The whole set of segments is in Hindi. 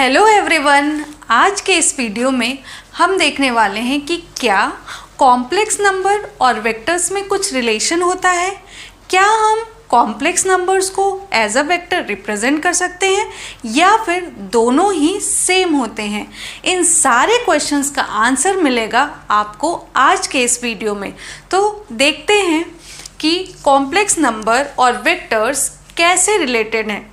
हेलो एवरीवन, आज के इस वीडियो में हम देखने वाले हैं कि क्या कॉम्प्लेक्स नंबर और वेक्टर्स में कुछ रिलेशन होता है। क्या हम कॉम्प्लेक्स नंबर्स को एज अ वेक्टर रिप्रेजेंट कर सकते हैं या फिर दोनों ही सेम होते हैं। इन सारे क्वेश्चंस का आंसर मिलेगा आपको आज के इस वीडियो में। तो देखते हैं कि कॉम्प्लेक्स नंबर और वेक्टर्स कैसे रिलेटेड हैं।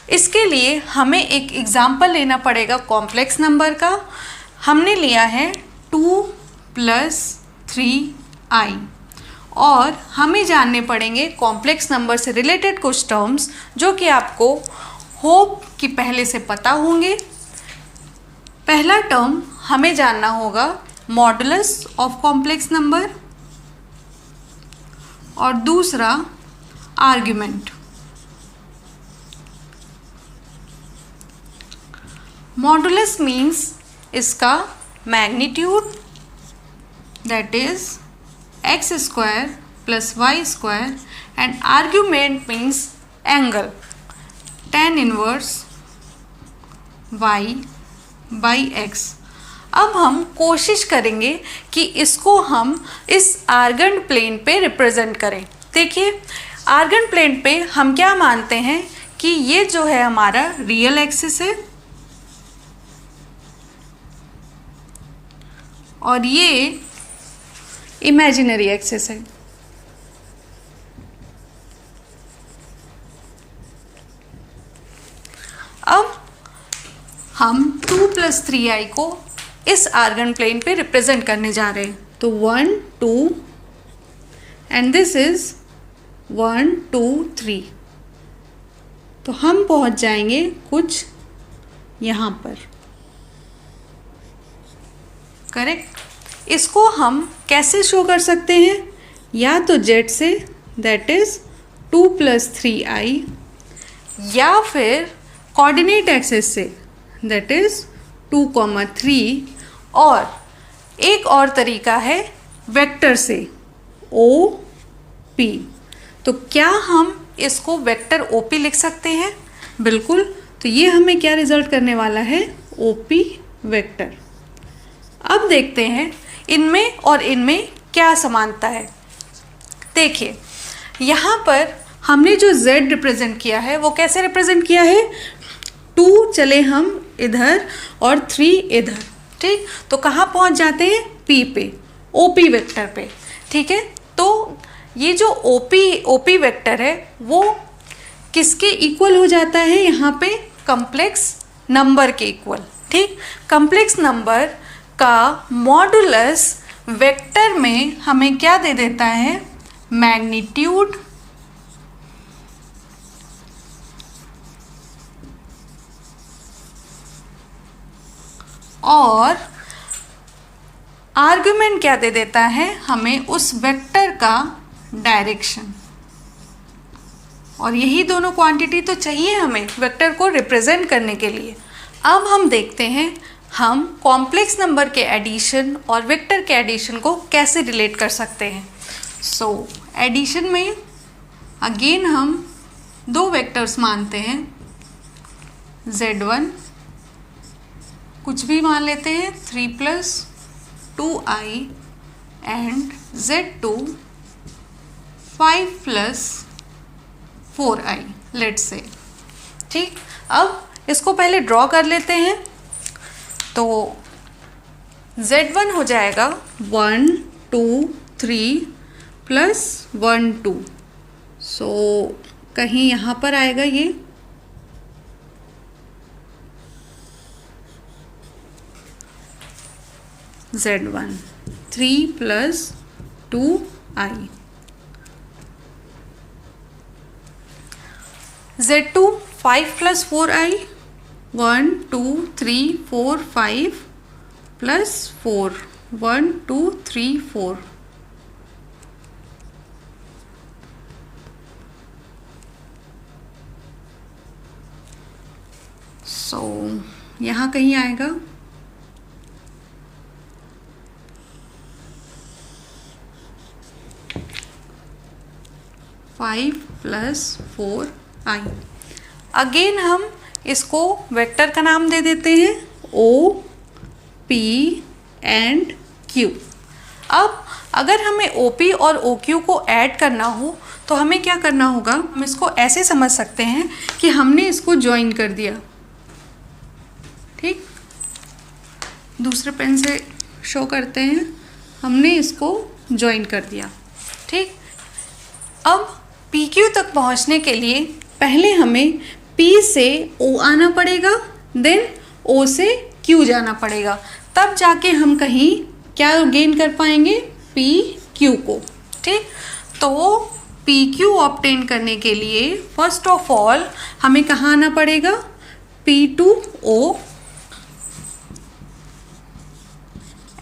इसके लिए हमें एक एग्जाम्पल लेना पड़ेगा कॉम्प्लेक्स नंबर का। हमने लिया है 2 + 3i और हमें जानने पड़ेंगे कॉम्प्लेक्स नंबर से रिलेटेड कुछ टर्म्स जो कि आपको होप कि पहले से पता होंगे। पहला टर्म हमें जानना होगा मॉडुलस ऑफ कॉम्प्लेक्स नंबर और दूसरा आर्ग्यूमेंट। मॉडुलस मीन्स इसका magnitude, that is x² + y² and argument means angle tan inverse y/x। अब हम कोशिश करेंगे कि इसको हम इस आर्गन प्लेन पे रिप्रेजेंट करें। देखिए, आर्गन प्लेन पे हम क्या मानते हैं कि ये जो है हमारा रियल एक्सिस है और ये इमेजिनरी एक्सिस है। अब हम 2 + 3i को इस आर्गन प्लेन पे रिप्रेजेंट करने जा रहे हैं। तो 1 2 एंड दिस इज 1 2 3। तो हम पहुंच जाएंगे कुछ यहाँ पर, करेक्ट। इसको हम कैसे शो कर सकते हैं? या तो z से, दैट इज 2 + 3i, या फिर कोऑर्डिनेट एक्सिस से, दैट इज 2, 3, और एक और तरीका है वेक्टर से, OP। तो क्या हम इसको वेक्टर OP लिख सकते हैं? बिल्कुल। तो ये हमें क्या रिजल्ट करने वाला है? OP vector. अब देखते हैं इनमें और इनमें क्या समानता है। देखिए, यहाँ पर हमने जो z रिप्रेजेंट किया है वो कैसे रिप्रेजेंट किया है? 2 चले हम इधर और 3 इधर, ठीक। तो कहाँ पहुँच जाते हैं? P पे, OP वेक्टर पे, ठीक है। तो ये जो OP वेक्टर है वो किसके इक्वल हो जाता है? यहाँ पे कॉम्प्लेक्स नंबर के इक्वल, ठीक। कॉम्प्लेक्स नंबर का मॉडुलस वेक्टर में हमें क्या दे देता है? मैग्नीट्यूड और आर्गुमेंट क्या दे देता है? हमें उस वेक्टर का डायरेक्शन। और यही दोनों क्वांटिटी तो चाहिए हमें वेक्टर को रिप्रेजेंट करने के लिए। अब हम देखते हैं हम कॉम्प्लेक्स नंबर के एडिशन और वेक्टर के एडिशन को कैसे रिलेट कर सकते हैं। सो एडिशन में अगेन हम 2 वेक्टर्स मानते हैं, z1 कुछ भी मान लेते हैं 3 + 2i and z2 5 + 4i, let's say, ठीक। अब इसको पहले ड्रॉ कर लेते हैं। तो z1 हो जाएगा 1 2 3 + 1 2। सो कहीं यहाँ पर आएगा ये, z1 3 + 2i, z2 5 + 4i, 1 2 3 4 5 + 4, 1 2 3 4। सो यहाँ कहीं आएगा, फाइव + 4i। अगेन हम इसको वेक्टर का नाम दे देते हैं ओ पी एंड क्यू। अब अगर हमें ओ पी और ओ क्यू को ऐड करना हो तो हमें क्या करना होगा, हम इसको ऐसे समझ सकते हैं कि हमने इसको ज्वाइन कर दिया। ठीक, दूसरे पेन से शो करते हैं, हमने इसको ज्वाइन कर दिया। ठीक, अब पी क्यू तक पहुंचने के लिए पहले हमें पी से ओ आना पड़ेगा, देन ओ से क्यू जाना पड़ेगा, तब जाके हम कहीं क्या गेन कर पाएंगे, पी क्यू को। ठीक, तो पी क्यू ऑब्टेन करने के लिए फर्स्ट ऑफ ऑल हमें कहाँ आना पड़ेगा, P to O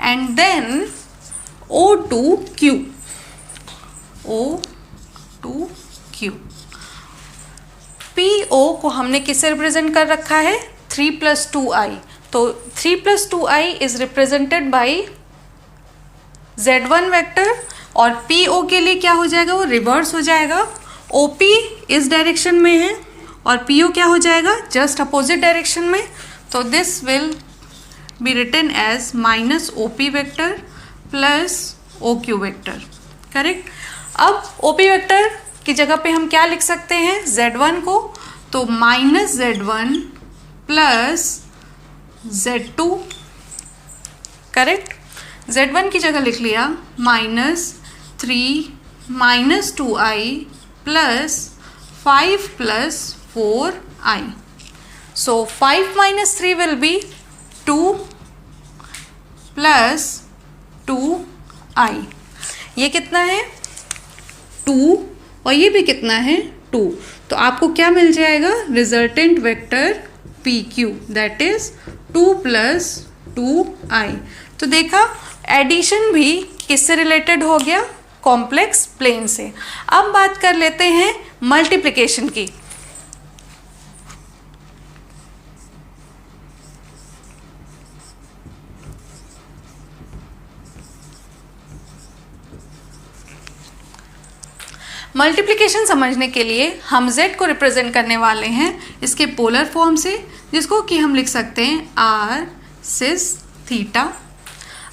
and then O to Q, O to Q. P O को हमने किससे रिप्रेजेंट कर रखा है, 3 + 2i, तो 3 + 2i is represented by Z1 vector, और पी ओ के लिए क्या हो जाएगा, वो रिवर्स हो जाएगा। ओ पी इस डायरेक्शन में है और पी ओ क्या हो जाएगा, जस्ट अपोजिट डायरेक्शन में, तो this will be written as -OP vector plus OQ vector. Correct. अब OP वेक्टर की जगह पे हम क्या लिख सकते हैं, Z1 को, तो -Z1 plus Z2। Correct. Z1 की जगह लिख लिया -3 - 2i plus 5 + 4i। So 5 - 3 will be 2 plus 2i। ये कितना है, 2, और ये भी कितना है, 2। तो आपको क्या मिल जाएगा, resultant vector P Q, that is 2 + 2i। तो देखा, एडिशन भी किससे रिलेटेड हो गया, कॉम्प्लेक्स प्लेन से। अब बात कर लेते हैं मल्टीप्लिकेशन की। मल्टीप्लिकेशन समझने के लिए हम z को रिप्रेजेंट करने वाले हैं इसके पोलर फॉर्म से, जिसको कि हम लिख सकते हैं r सिस थीटा।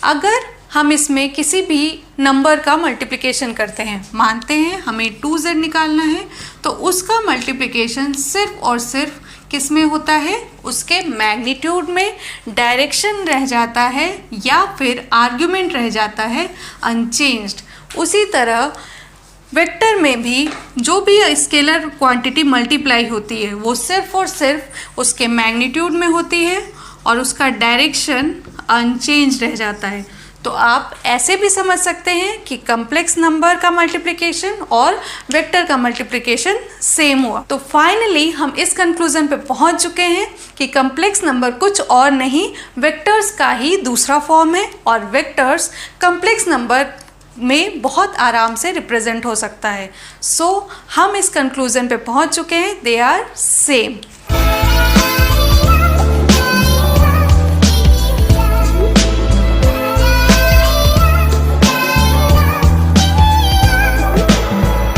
अगर हम इसमें किसी भी नंबर का मल्टीप्लिकेशन करते हैं, मानते हैं हमें 2z निकालना है, तो उसका मल्टीप्लिकेशन सिर्फ और सिर्फ किस में होता है, उसके मैग्नीट्यूड में, डायरेक्शन रह जाता है या फिर आर्ग्यूमेंट रह जाता है अनचेंज्ड। उसी तरह वेक्टर में भी जो भी स्केलर क्वांटिटी मल्टीप्लाई होती है वो सिर्फ और सिर्फ उसके मैग्नीट्यूड में होती है और उसका डायरेक्शन अनचेंज रह जाता है। तो आप ऐसे भी समझ सकते हैं कि कम्प्लेक्स नंबर का मल्टीप्लिकेशन और वेक्टर का मल्टीप्लिकेशन सेम हुआ। तो फाइनली हम इस कंक्लूजन पे पहुंच चुके हैं कि कम्प्लेक्स नंबर कुछ और नहीं, वेक्टर्स का ही दूसरा फॉर्म है, और वेक्टर्स कम्प्लेक्स नंबर में बहुत आराम से रिप्रेजेंट हो सकता है। सो हम इस कंक्लूजन पे पहुंच चुके हैं, दे आर सेम।